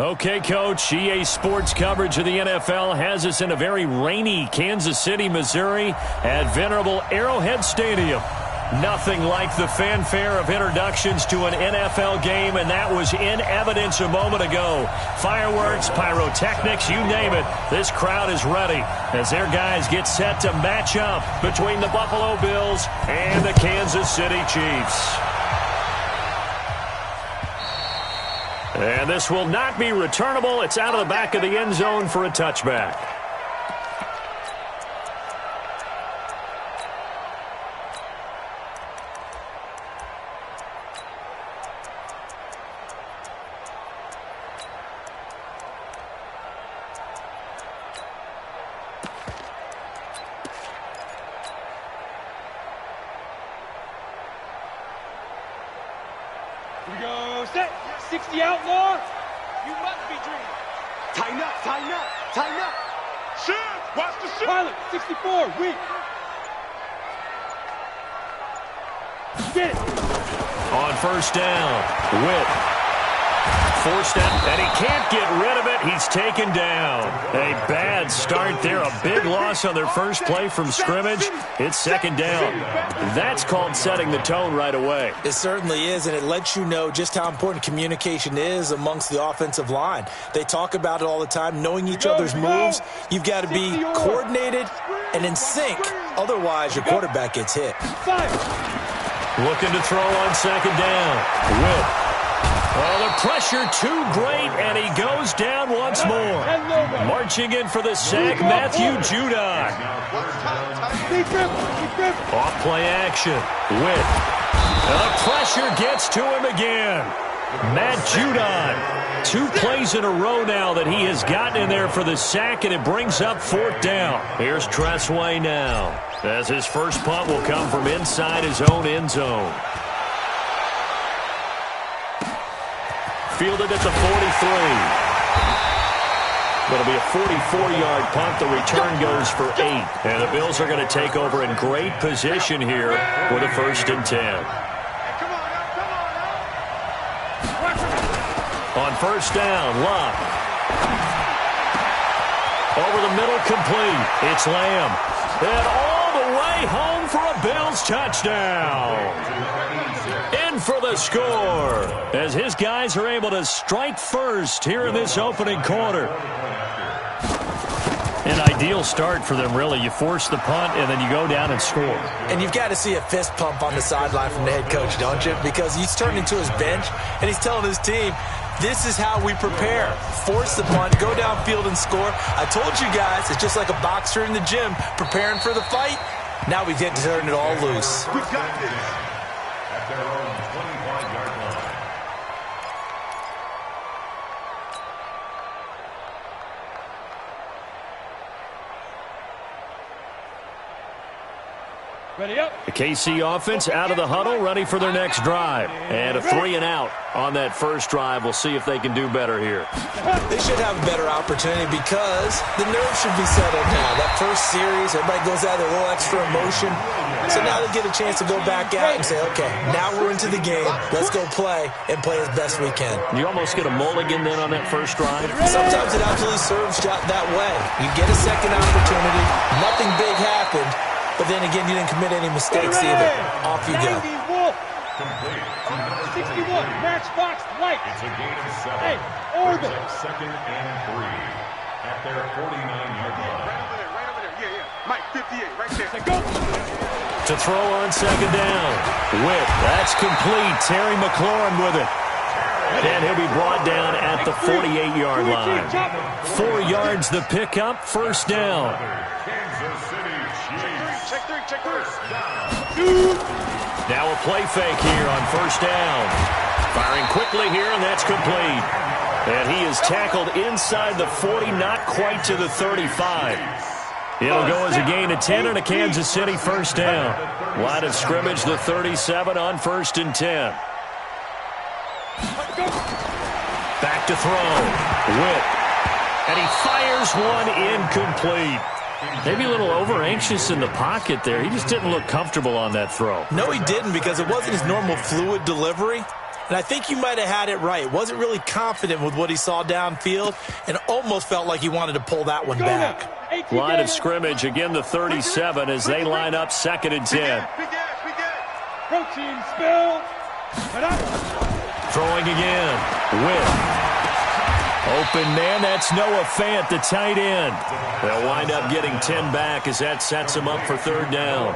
Okay, Coach, EA Sports coverage of the NFL has us in a very rainy Kansas City, Missouri at venerable Arrowhead Stadium. Nothing like the fanfare of introductions to an NFL game, and that was in evidence a moment ago. Fireworks, pyrotechnics, you name it. This crowd is ready as their guys get set to match up between the Buffalo Bills and the Kansas City Chiefs. And this will not be returnable. It's out of the back of the end zone for a touchback. Here we go, set. 60 outlaw. You must be dreaming. Tighten up, tighten up, tighten up. Shoot, watch the shoot. Pilot, 64, weak. Get it. On first down, Witt. Forced out, and he can't get rid of it. He's taken down. A bad start there. A big loss on their first play from scrimmage. It's second down. That's called setting the tone right away. It certainly is, and it lets you know just how important communication is amongst the offensive line. They talk about it all the time, knowing each other's moves. You've got to be coordinated and in sync. Otherwise, your quarterback gets hit. Looking to throw on second down. Witt. Oh, the pressure too great, and he goes down once more. Marching in for the sack, Matthew Judon. Off play action. Witt. The pressure gets to him again. Matt Judon. 2 plays in a row now that he has gotten in there for the sack, and it brings up fourth down. Here's Tressway now, as his first punt will come from inside his own end zone. Fielded at the 43. It'll be a 44-yard punt. The return goes for 8. And the Bills are going to take over in great position here with a 1st and 10. On first down, Luck. Over the middle, complete. It's Lamb. And all the way home for a Bills touchdown. In for the score, as his guys are able to strike first here in this opening quarter. An ideal start for them, really. You force the punt, and then you go down and score. And you've got to see a fist pump on the sideline from the head coach, don't you? Because he's turned into his bench, and he's telling his team, this is how we prepare. Force the punt, go downfield and score. I told you guys, it's just like a boxer in the gym preparing for the fight. Now we get to turn it all loose. We got this. At their own 25-yard line. Ready up. The KC offense out of the huddle, ready for their next drive. And a 3 and out on that first drive. We'll see if they can do better here. They should have a better opportunity because the nerves should be settled now. That first series, everybody goes out with a little extra emotion. So now they get a chance to go back out and say, okay, now we're into the game. Let's go play and play as best we can. You almost get a mulligan then on that first drive. Sometimes it absolutely serves that way. You get a second opportunity. Nothing big happened. But then again, you didn't commit any mistakes either. Off you go. 61, matchbox, light. It's a gain of 7. Hey, order. Second and 3 at their 49-yard line. Right over there. Yeah. Mike, 58, right there. Go. To throw on second down. Witt, that's complete. Terry McLaurin with it. And he'll be brought down at the 48-yard line. 4 yards the pickup, first down. Kansas City Chiefs. Check three. Now a play fake here on first down. Firing quickly here, and that's complete. And he is tackled inside the 40, not quite to the 35. It'll go as a gain of 10 and a Kansas City first down. Line of scrimmage, the 37 on 1st and 10. Back to throw. Witt. And he fires one incomplete. Maybe a little over-anxious in the pocket there. He just didn't look comfortable on that throw. No, he didn't, because it wasn't his normal fluid delivery. And I think you might have had it right. Wasn't really confident with what he saw downfield and almost felt like he wanted to pull that one back. Line of scrimmage, again the 37 as they line up 2nd and 10. Protein spill. Throwing again. With. Open man, that's Noah Fant, the tight end. They'll wind up getting 10 back as that sets them up for 3rd down.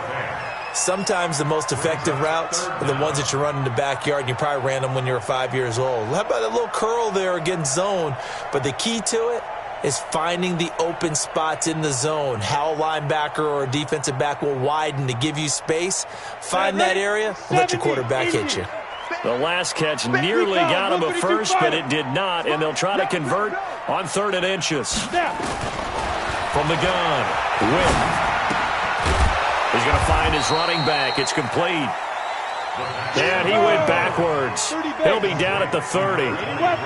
Sometimes the most effective routes are the ones that you run in the backyard, and you probably ran them when you were 5 years old. How about a little curl there against zone? But the key to it is finding the open spots in the zone. How a linebacker or a defensive back will widen to give you space. Find that area and let your quarterback hit you. The last catch nearly got him a first, but it did not, and they'll try to convert on 3rd and inches. From the gun, Witt. He's going to find his running back. It's complete. And he went backwards. He'll be down at the 30.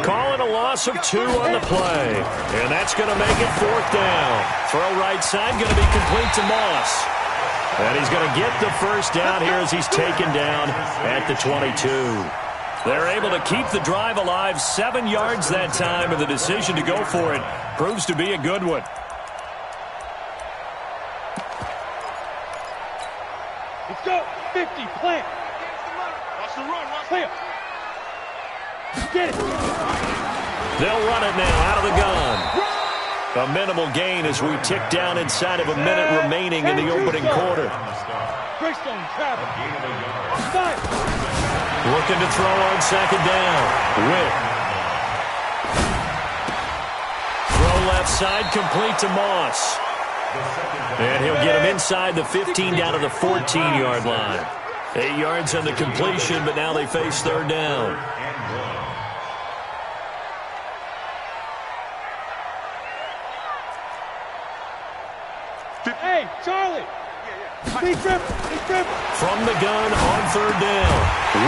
Calling a loss of 2 on the play. And that's going to make it 4th down. Throw right side going to be complete to Moss. And he's going to get the first down here as he's taken down at the 22. They're able to keep the drive alive, 7 yards that time, and the decision to go for it proves to be a good one. Let's go. 50, plant. Watch the run, watch Clear. Get it. They'll run it now out of the gun. A minimal gain as we tick down inside of a minute remaining in the opening quarter. Greystone travel. Looking to throw on 2nd down. Witt. Throw left side complete to Moss. And he'll get him inside the 15 down to the 14-yard line. 8 yards on the completion, but now they face 3rd down. Hey, Charlie. Speed trip. From the gun on 3rd down.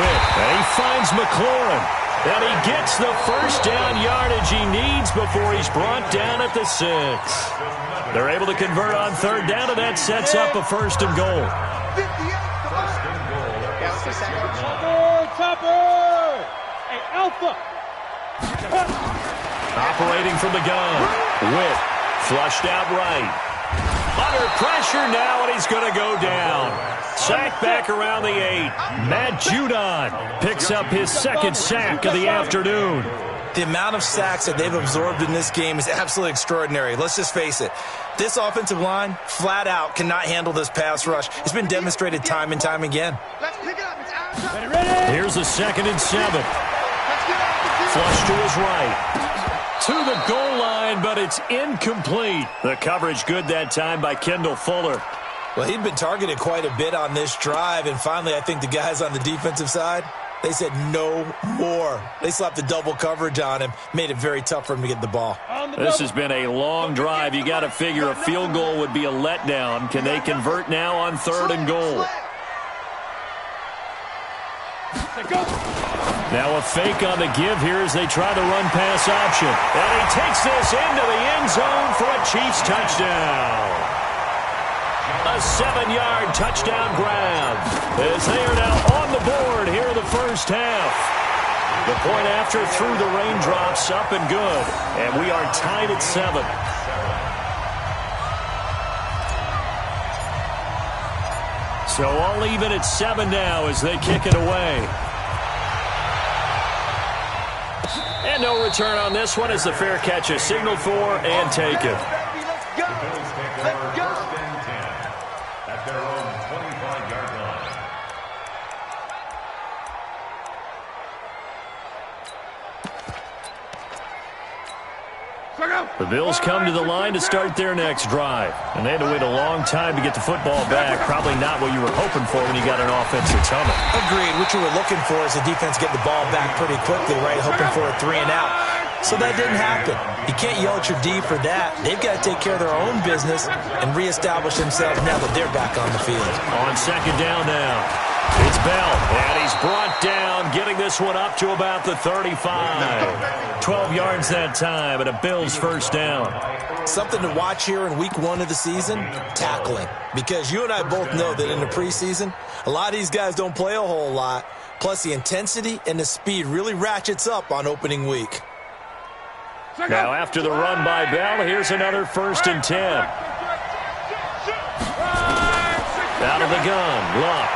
Witt. And he finds McLaurin. And he gets the first down yardage he needs before he's brought down at the 6. They're able to convert on 3rd down, and that sets up a 1st and goal. Topper. Hey, Alpha. Operating from the gun. Witt. Flushed out right. Under pressure now, and he's going to go down. Sack back around the 8. Matt Judon picks up his 2nd sack of the afternoon. The amount of sacks that they've absorbed in this game is absolutely extraordinary. Let's just face it. This offensive line, flat out, cannot handle this pass rush. It's been demonstrated time and time again. Let's pick it up. It's out. Here's a 2nd and 7. Flush to his right. To the goal line, but it's incomplete. The coverage good that time by Kendall Fuller. Well, he'd been targeted quite a bit on this drive, and finally I think the guys on the defensive side, they said no more. They slapped the double coverage on him, made it very tough for him to get the ball. This has been a long drive. You got to figure a field goal would be a letdown. Can they convert now on 3rd and goal? Now a fake on the give here as they try the run pass option. And he takes this into the end zone for a Chiefs touchdown. A 7-yard touchdown grab as they are now on the board here in the first half. The point after through the raindrops, up and good. And we are tied at 7. So all even at 7 now as they kick it away. And no return on this one as the fair catch is signaled for and taken. Let's go. Let's go. At their own 25-yard line. The Bills come to the line to start their next drive. And they had to wait a long time to get the football back. Probably not what you were hoping for when you got an offense that's humming. Agreed. What you were looking for is the defense get the ball back pretty quickly, right? Hoping for a 3 and out. So that didn't happen. You can't yell at your D for that. They've got to take care of their own business and reestablish themselves now that they're back on the field. On 2nd down now. It's Bell, and he's brought down, getting this one up to about the 35. 12 yards that time, and a Bills first down. Something to watch here in week 1 of the season, tackling. Because you and I both know that in the preseason, a lot of these guys don't play a whole lot. Plus, the intensity and the speed really ratchets up on opening week. Now, after the run by Bell, here's another 1st and 10. Out of the gun, Luck.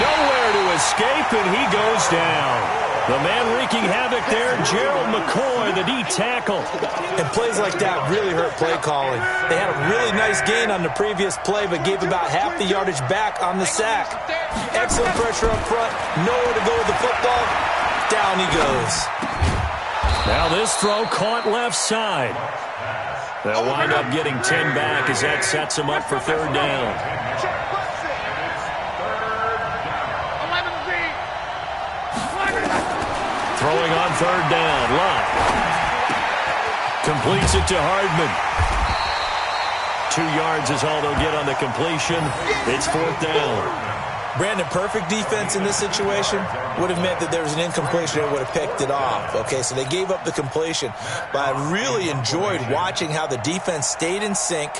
Nowhere to escape, and he goes down. The man wreaking havoc there, Gerald McCoy, the D tackle. And plays like that really hurt play calling. They had a really nice gain on the previous play, but gave about half the yardage back on the sack. Excellent pressure up front, nowhere to go with the football. Down he goes. Now this throw caught left side. They'll wind up getting 10 back as that sets them up for 3rd down. Throwing on 3rd down, Luck. Completes it to Hardman. 2 yards is all they'll get on the completion. It's 4th down. Brandon, perfect defense in this situation would have meant that there was an incompletion and would have picked it off. Okay, so they gave up the completion. But I really enjoyed watching how the defense stayed in sync,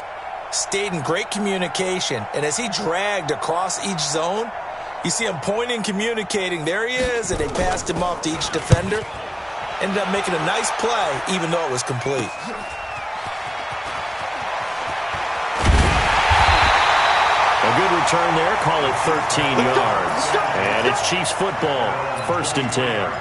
stayed in great communication, and as he dragged across each zone, you see him pointing, communicating. There he is, and they passed him off to each defender. Ended up making a nice play, even though it was complete. A good return there. Call it 13 yards. And it's Chiefs football. 1st and 10.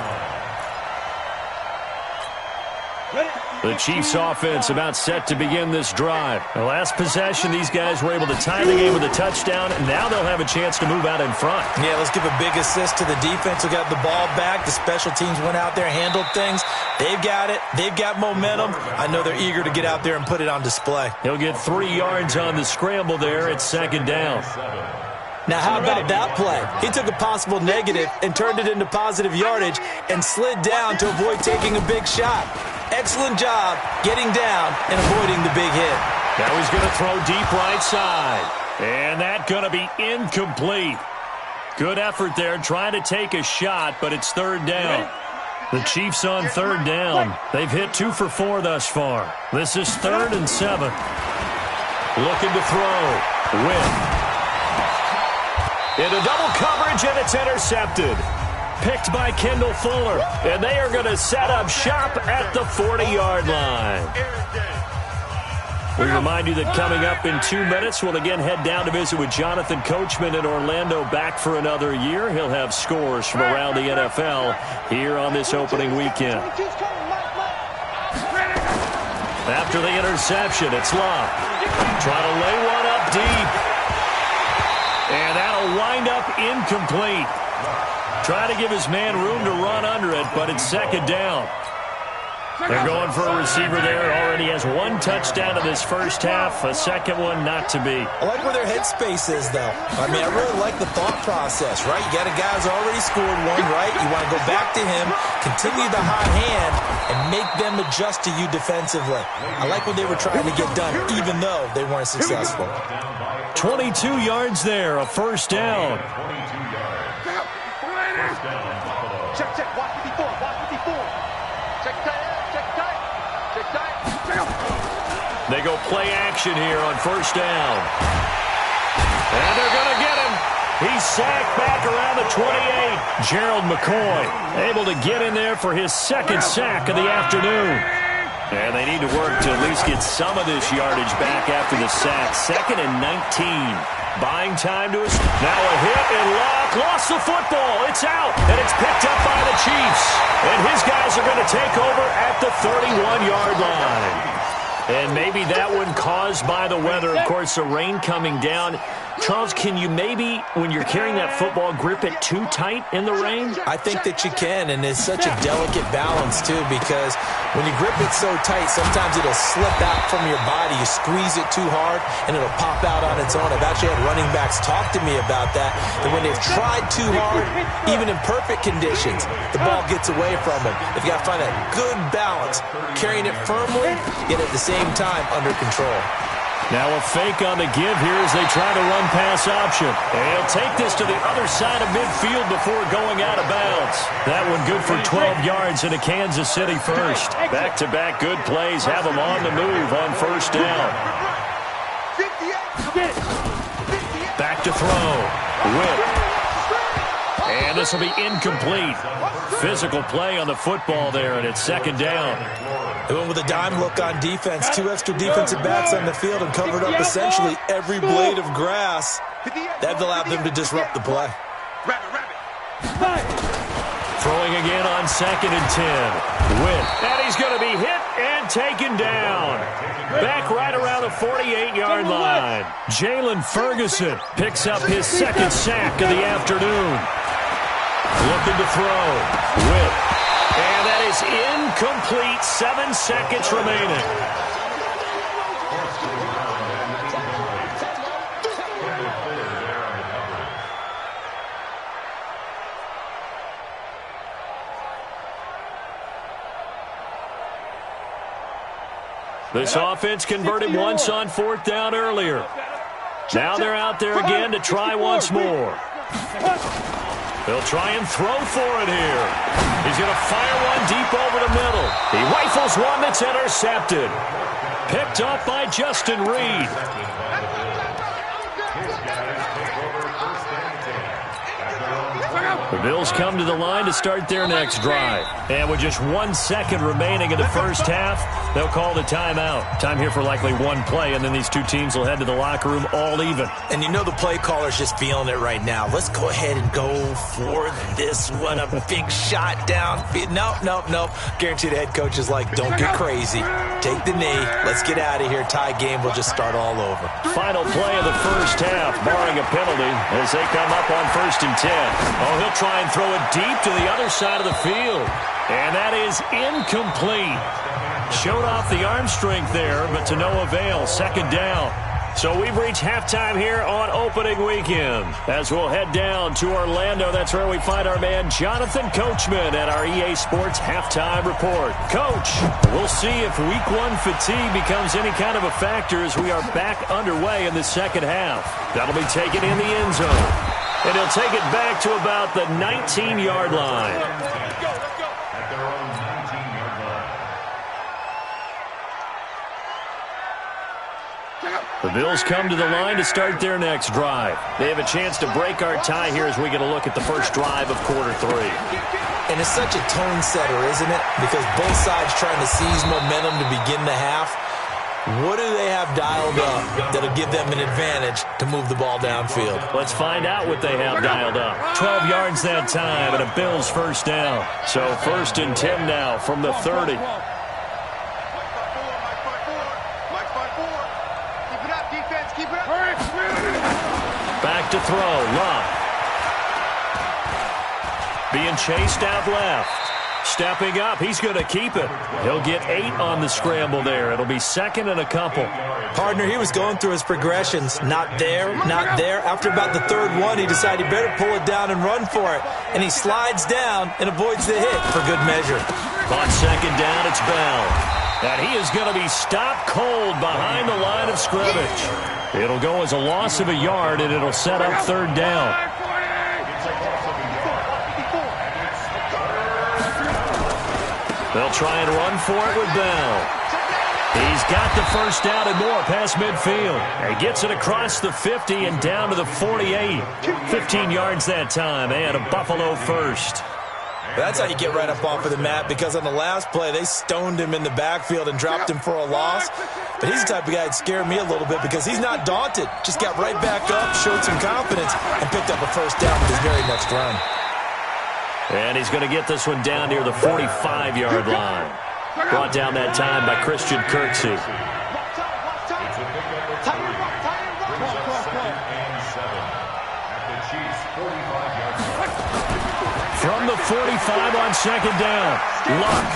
The Chiefs offense about set to begin this drive. The last possession, these guys were able to tie the game with a touchdown, and now they'll have a chance to move out in front. Yeah, let's give a big assist to the defense who got the ball back. The special teams went out there, handled things. They've got it. They've got momentum. I know they're eager to get out there and put it on display. He'll get 3 yards on the scramble there. It's 2nd down. Now, how about that play? He took a possible negative and turned it into positive yardage and slid down to avoid taking a big shot. Excellent job getting down and avoiding the big hit. Now he's going to throw deep right side. And that's going to be incomplete. Good effort there trying to take a shot, but it's 3rd down. The Chiefs on 3rd down. They've hit 2 for 4 thus far. This is 3rd and 7. Looking to throw. With. Into double coverage, and it's intercepted. Picked by Kendall Fuller. And they are going to set up shop at the 40-yard line. We remind you that coming up in 2 minutes, we'll again head down to visit with Jonathan Coachman in Orlando, back for another year. He'll have scores from around the NFL here on this opening weekend. After the interception, it's Luck. Trying to lay one up deep. And that'll wind up incomplete. Trying to give his man room to run under it, but it's 2nd down. They're going for a receiver there. Already has 1 touchdown in this first half. A second one not to be. I like where their headspace is, though. I mean, I really like the thought process, right? You got a guy who's already scored 1, right? You want to go back to him, continue the hot hand, and make them adjust to you defensively. I like what they were trying to get done, even though they weren't successful. 22 yards there, a 1st down. Check, check, watch 54, watch 54. Check tight, check tight, check tight. They go play action here on 1st down. And they're going to get him. He's sacked back around the 28. Gerald McCoy able to get in there for his 2nd sack of the afternoon. And they need to work to at least get some of this yardage back after the sack. 2nd and 19. Buying time to us. Now a hit, and Luck lost the football. It's out, and it's picked up by the Chiefs. And his guys are going to take over at the 31-yard line. And maybe that one caused by the weather. Of course, the rain coming down. Charles, can you maybe, when you're carrying that football, grip it too tight in the rain? I think that you can, and it's such a delicate balance, too, because when you grip it so tight, sometimes it'll slip out from your body. You squeeze it too hard, and it'll pop out on its own. I've actually had running backs talk to me about that when they've tried too hard, even in perfect conditions, the ball gets away from them. They've got to find that good balance, carrying it firmly, yet at the same time under control. Now a fake on the give here as they try to run pass option. And he'll take this to the other side of midfield before going out of bounds. That one good for 12 yards into Kansas City first. Back-to-back good plays have them on the move on 1st down. Back to throw. Whip. And this will be incomplete. Physical play on the football there, and it's second down. They went with a dime look on defense. 2 extra defensive backs on the field and covered up essentially every blade of grass. That allowed them to disrupt the play. Throwing again on 2nd and 10. Witt. And he's going to be hit and taken down. Back right around the 48-yard line. Jalen Ferguson picks up his 2nd sack of the afternoon. Looking to throw. Witt. And that is incomplete. 7 seconds remaining. This offense converted once on 4th down earlier. Now they're out there again to try once more. They'll try and throw for it here. He's going to fire one deep over the middle. He rifles one that's intercepted. Picked up by Justin Reed. The Bills come to the line to start their next drive. And with just 1 second remaining in the first half, they'll call the timeout. Time here for likely one play, and then these two teams will head to the locker room all even. And you know the play caller's just feeling it right now. Let's go ahead and go for this one. A big shot down. Nope. Guarantee the head coach is like, don't get crazy. Take the knee. Let's get out of here. Tie game. We'll just start all over. Final play of the first half, barring a penalty, as they come up on 1st and 10. Oh, he'll try and throw it deep to the other side of the field. And that is incomplete. Showed off the arm strength there, but to no avail. 2nd down. So we've reached halftime here on opening weekend. As we'll head down to Orlando, that's where we find our man Jonathan Coachman at our EA Sports Halftime Report. Coach, we'll see if Week 1 fatigue becomes any kind of a factor as we are back underway in the second half. That'll be taken in the end zone. And he'll take it back to about the 19-yard line. The Bills come to the line to start their next drive. They have a chance to break our tie here as we get a look at the first drive of quarter 3. And it's such a tone setter, isn't it? Because both sides trying to seize momentum to begin the half. What do they have dialed up that'll give them an advantage to move the ball downfield? Let's find out what they have dialed up. 12 yards that time and a Bills first down. So 1st and 10 now from the 30. Back to throw. Luck. Being chased out left. Stepping up. He's going to keep it. He'll get 8 on the scramble there. It'll be 2nd and a couple. Partner, he was going through his progressions. Not there, not there. After about the 3rd one, he decided he better pull it down and run for it. And he slides down and avoids the hit for good measure. On 2nd down, it's Bell. And he is going to be stopped cold behind the line of scrimmage. It'll go as a loss of a yard, and it'll set up 3rd down. They'll try and run for it with Bell. He's got the first down and more past midfield. He gets it across the 50 and down to the 48. 15 yards that time, and a Buffalo first. That's how you get right up off of the mat, because on the last play, they stoned him in the backfield and dropped him for a loss. But he's the type of guy that scared me a little bit because he's not daunted. Just got right back up, showed some confidence, and picked up a first down with his very next run. And he's going to get this one down near the 45-yard line. Brought down that time by Christian Kirksey. From the 45 on 2nd down. Luck.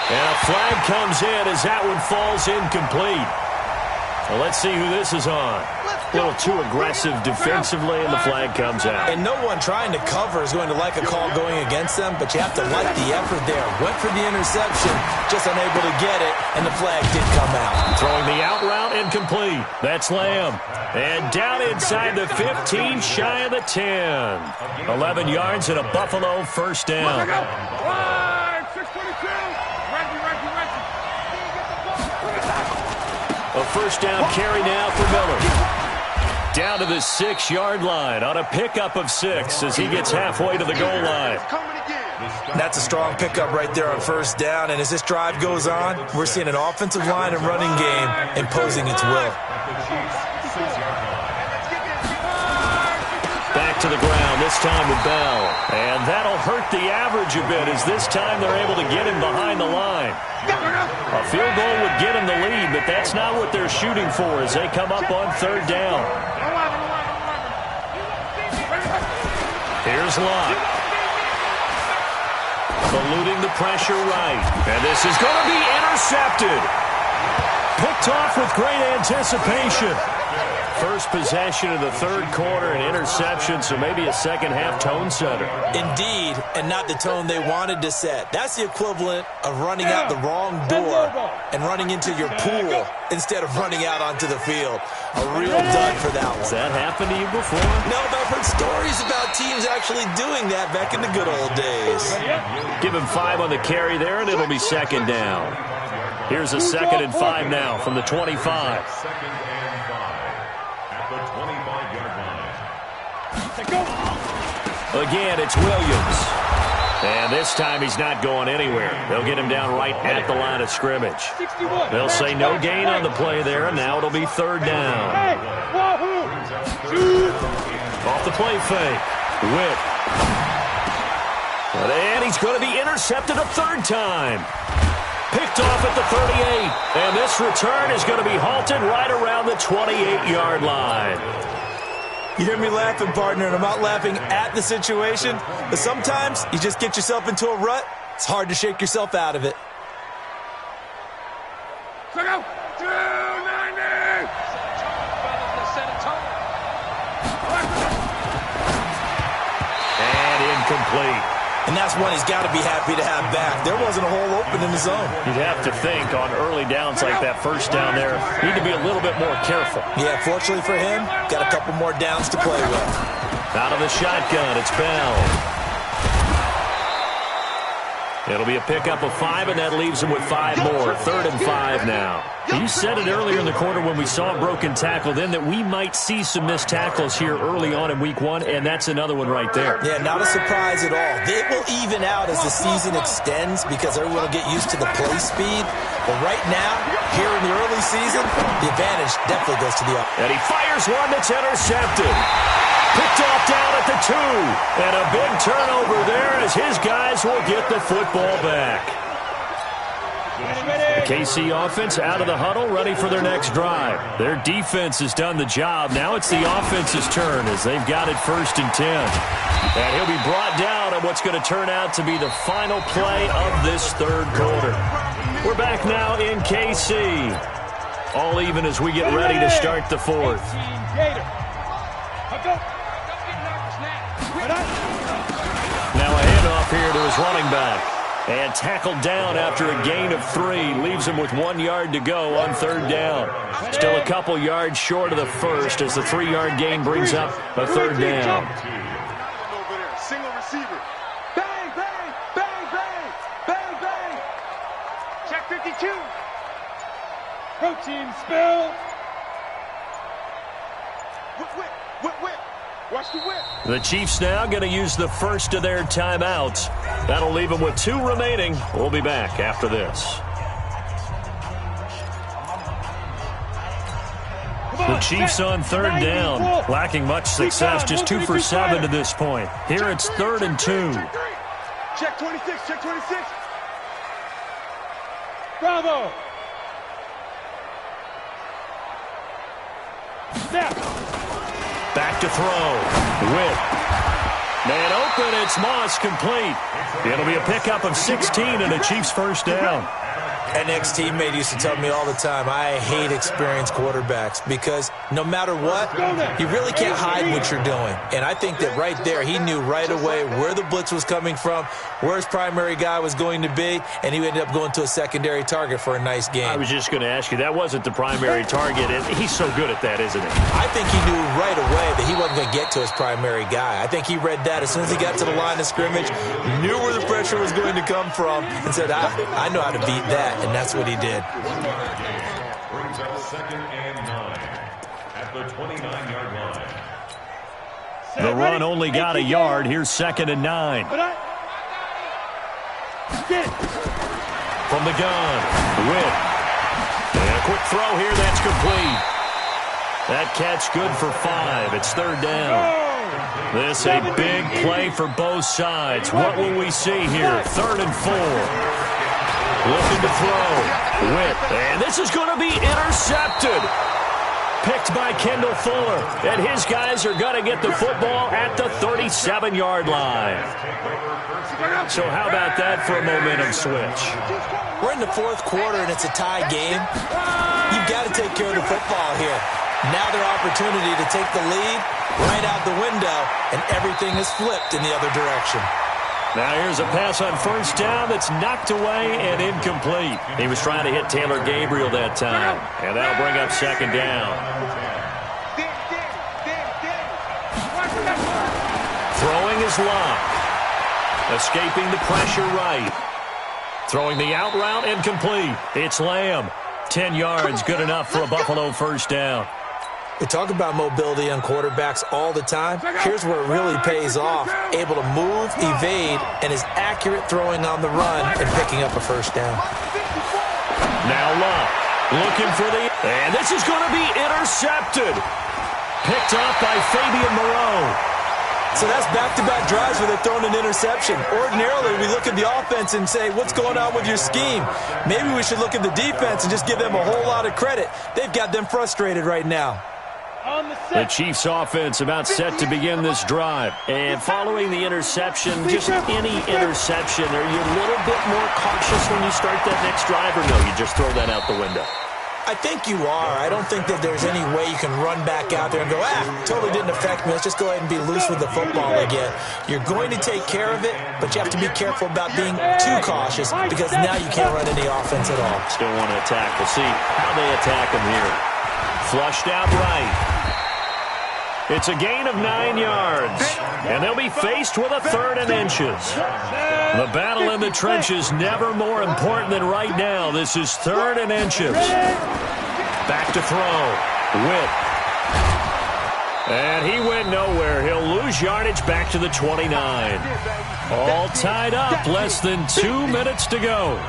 And a flag comes in as that one falls incomplete. Well, let's see who this is on. A little too aggressive defensively, and the flag comes out. And no one trying to cover is going to like a call going against them, but you have to like the effort there. Went for the interception, just unable to get it, and the flag did come out. Throwing the out route incomplete. That's Lamb. And down inside the 15, shy of the 10. 11 yards and a Buffalo first down. A first down carry now for Miller. Down to the 6-yard line on a pickup of 6 as he gets halfway to the goal line. That's a strong pickup right there on first down, and as this drive goes on, we're seeing an offensive line and running game imposing its will. Back to the ground, this time with Bell. And that'll hurt the average a bit as this time they're able to get him behind the line. A field goal would get him the lead, but that's not what they're shooting for as they come up on third down. Here's Lott. Eluding the pressure right. And this is going to be intercepted. Picked off with great anticipation. First possession of the third quarter, an interception, so maybe a second-half tone setter. Indeed, and not the tone they wanted to set. That's the equivalent of running out the wrong door and running into your pool instead of running out onto the field. A real dud for that one. Has that happened to you before? No, but I've heard stories about teams actually doing that back in the good old days. Give him 5 on the carry there, and it'll be second down. Here's a 2nd and 5 now from the 25. Again, it's Williams. And this time he's not going anywhere. They'll get him down right at the line of scrimmage. They'll say no gain on the play there, and now it'll be third down. Off the play fake. Witt. And he's going to be intercepted a third time. Picked off at the 38. And this return is going to be halted right around the 28-yard line. You hear me laughing, partner, and I'm not laughing at the situation, but sometimes you just get yourself into a rut. It's hard to shake yourself out of it. And incomplete. And that's one he's got to be happy to have back. There wasn't a hole open in the zone. You'd have to think on early downs like that first down there, need to be a little bit more careful. Yeah, fortunately for him, got a couple more downs to play with. Out of the shotgun, it's Bell. It'll be a pickup of 5, and that leaves him with 5 more. 3rd and 5 now. You said it earlier in the quarter when we saw a broken tackle then that we might see some missed tackles here early on in week 1, and that's another one right there. Yeah, not a surprise at all. It will even out as the season extends because everyone will get used to the play speed. But right now, here in the early season, the advantage definitely goes to the up. And he fires one that's intercepted. Picked off down at the 2. And a big turnover there as his guys will get the football back. The KC offense out of the huddle, ready for their next drive. Their defense has done the job. Now it's the offense's turn as they've got it 1st and 10. And he'll be brought down on what's going to turn out to be the final play of this third quarter. We're back now in KC. All even as we get ready to start the 4th. Now a handoff here to his running back. And tackled down after a gain of 3. Leaves him with 1 yard to go on third down. Still a couple yards short of the first as the 3-yard gain brings up a third down. Single receiver. Bang, bang, bang, bang, bang, bang. Check 52. Protein spill. Whip. Watch the whip. The Chiefs now going to use the first of their timeouts. That'll leave them with 2 remaining. We'll be back after this. The Chiefs on third down. Lacking much success, just 2 for 7 to this point. Here it's 3rd and 2. Check 26, check 26. Bravo. Snap. Back to throw. Witt. Man open, it's Moss complete. It'll be a pickup of 16 and a Chiefs first down. An ex-teammate used to tell me all the time, I hate experienced quarterbacks because no matter what, you really can't hide what you're doing. And I think that right there, he knew right away where the blitz was coming from, where his primary guy was going to be, and he ended up going to a secondary target for a nice game. I was just going to ask you, that wasn't the primary target, and he's so good at that, isn't he? I think he knew right away that he wasn't going to get to his primary guy. I think he read that as soon as he got to the line of scrimmage, knew where the pressure was going to come from, and said, I know how to beat that. And that's what he did. Brings up 2nd and 9. at the 29-yard line. The run only got a yard. Here's 2nd and 9. From the gun, Witt. And a quick throw here, that's complete. That catch good for 5. It's 3rd down. This a big play for both sides. What will we see here? 3rd and 4. Looking to throw. Witt. And this is going to be intercepted. Picked by Kendall Fuller. And his guys are going to get the football at the 37-yard line. So how about that for a momentum switch? We're in the 4th quarter, and it's a tie game. You've got to take care of the football here. Now their opportunity to take the lead right out the window, and everything is flipped in the other direction. Now here's a pass on 1st down that's knocked away and incomplete. He was trying to hit Taylor Gabriel that time, and that'll bring up 2nd down. Throwing is Locke. Escaping the pressure right. Throwing the out route incomplete. It's Lamb. 10 yards, good enough for a Buffalo 1st down. We talk about mobility on quarterbacks all the time. Here's where it really pays off. Able to move, evade, and is accurate throwing on the run and picking up a 1st down. Now Locke looking for the... And this is going to be intercepted. Picked up by Fabian Moreau. So that's back-to-back drives where they're throwing an interception. Ordinarily, we look at the offense and say, what's going on with your scheme? Maybe we should look at the defense and just give them a whole lot of credit. They've got them frustrated right now. The Chiefs offense about set to begin this drive. And following the interception, just any interception, are you a little bit more cautious when you start that next drive, or no, you just throw that out the window? I think you are. I don't think that there's any way you can run back out there and go, totally didn't affect me. Let's just go ahead and be loose with the football again. You're going to take care of it, but you have to be careful about being too cautious because now you can't run any offense at all. Still want to attack. We'll see how they attack him here. Flushed out right. It's a gain of 9 yards, and they'll be faced with a 3rd and inches. The battle in the trenches never more important than right now. This is 3rd and inches. Back to throw. Witt. And he went nowhere. He'll lose yardage back to the 29. All tied up. Less than 2 minutes to go.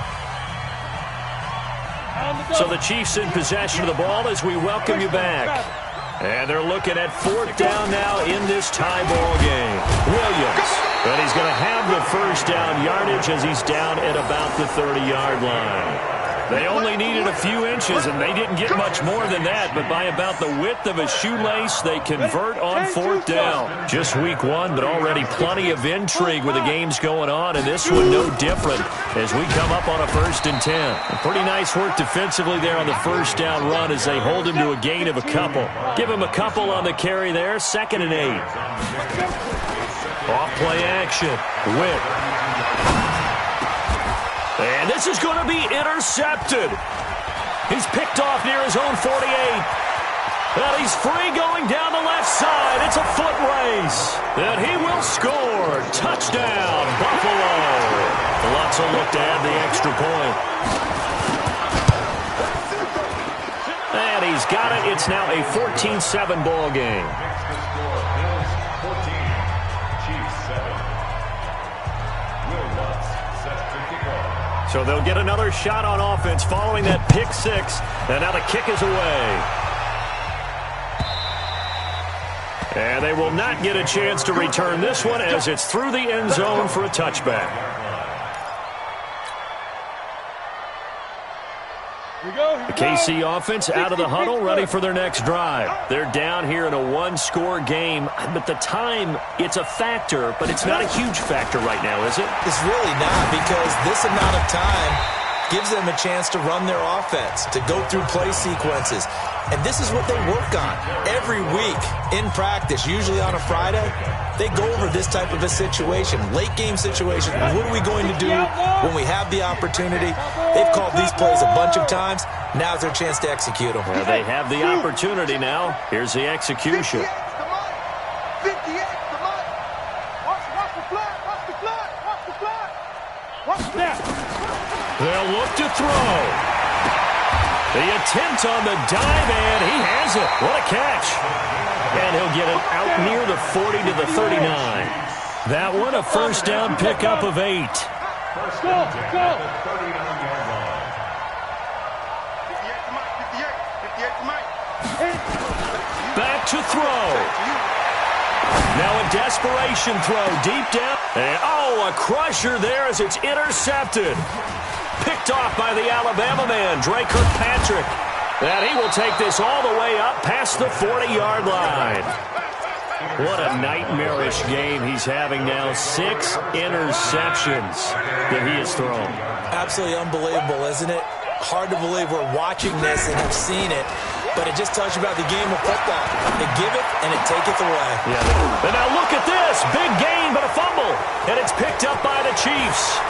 So the Chiefs in possession of the ball as we welcome you back. And they're looking at 4th down now in this tie ball game. Williams. And he's going to have the 1st down yardage as he's down at about the 30-yard line. They only needed a few inches, and they didn't get much more than that. But by about the width of a shoelace, they convert on 4th down. Just week 1, but already plenty of intrigue with the games going on. And this one no different as we come up on a 1st and 10. And pretty nice work defensively there on the 1st down run as they hold him to a gain of a couple. Give him a couple on the carry there. 2nd and 8. Off play action. Witt. And this is going to be intercepted. He's picked off near his own 48. And he's free going down the left side. It's a foot race. And he will score. Touchdown, Buffalo. Lutz will look to add the extra point. And he's got it. It's now a 14-7 ball game. So they'll get another shot on offense following that pick 6. And now the kick is away. And they will not get a chance to return this one as it's through the end zone for a touchback. The KC offense out of the huddle, ready for their next drive. They're down here in a 1-score game, but the time, it's a factor, but it's not a huge factor right now, is it? It's really not, because this amount of time gives them a chance to run their offense, to go through play sequences. And this is what they work on every week in practice, usually on a Friday. They go over this type of a situation, late game situation. What are we going to do when we have the opportunity? They've called these plays a bunch of times. Now's their chance to execute them. Well, they have the opportunity now. Here's the execution. 58, come on. Watch the flat, watch the flat, watch the flat. Watch the flat. They'll look to throw. The attempt on the dive, and he has has it. What a catch. And he'll get it out near the 40 to the 39. That one a first down pickup of 8. First down, go. 39-yard line. 58 to Mike. Back to throw. Now a desperation throw deep down. And, a crusher there as it's intercepted. Picked off by the Alabama man, Dre Kirkpatrick. And he will take this all the way up past the 40-yard line. What a nightmarish game he's having now. 6 interceptions that he has thrown. Absolutely unbelievable, isn't it? Hard to believe we're watching this and have seen it, but it just tells you about the game of football. They give it and it taketh away. Yeah. And now look at this. Big gain, but a fumble. And it's picked up by the Chiefs.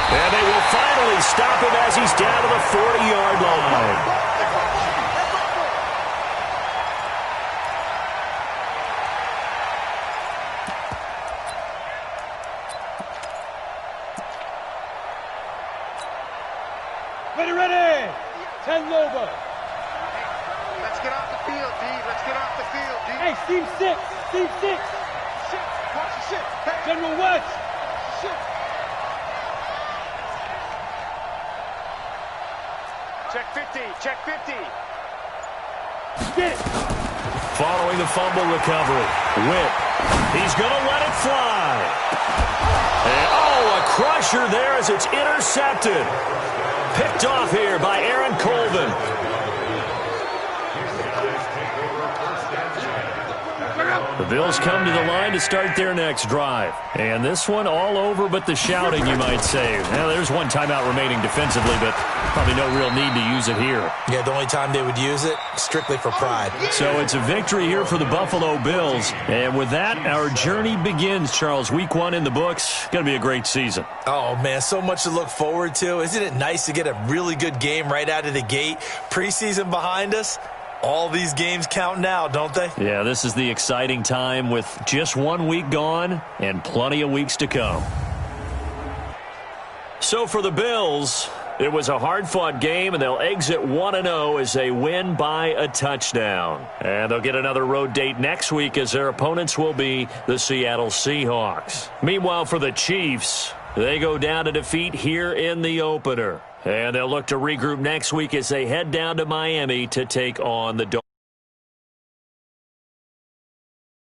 And they will finally stop him as he's down to the 40-yard line. Ready. 10 Loba. Let's get off the field, D. Let's get off the field, D. Hey, Team 6. Team 6. Watch the shit. Hey. General West. Shit. Check 50. Check 50. Get it. Following the fumble recovery. Whip. He's going to let it fly. And, a crusher there as it's intercepted. Picked off here by Aaron Colvin. The Bills come to the line to start their next drive. And this one all over but the shouting, you might say. Now, there's one timeout remaining defensively, but probably no real need to use it here. Yeah, the only time they would use it, strictly for pride. So it's a victory here for the Buffalo Bills. And with that, our journey begins, Charles. Week 1 in the books. Going to be a great season. Oh, man, so much to look forward to. Isn't it nice to get a really good game right out of the gate? Preseason behind us. All these games count now, don't they? Yeah, this is the exciting time with just 1 week gone and plenty of weeks to come. So for the Bills, it was a hard-fought game, and they'll exit 1-0 as they win by a touchdown. And they'll get another road date next week as their opponents will be the Seattle Seahawks. Meanwhile, for the Chiefs, they go down to defeat here in the opener. And they'll look to regroup next week as they head down to Miami to take on the Dolphins.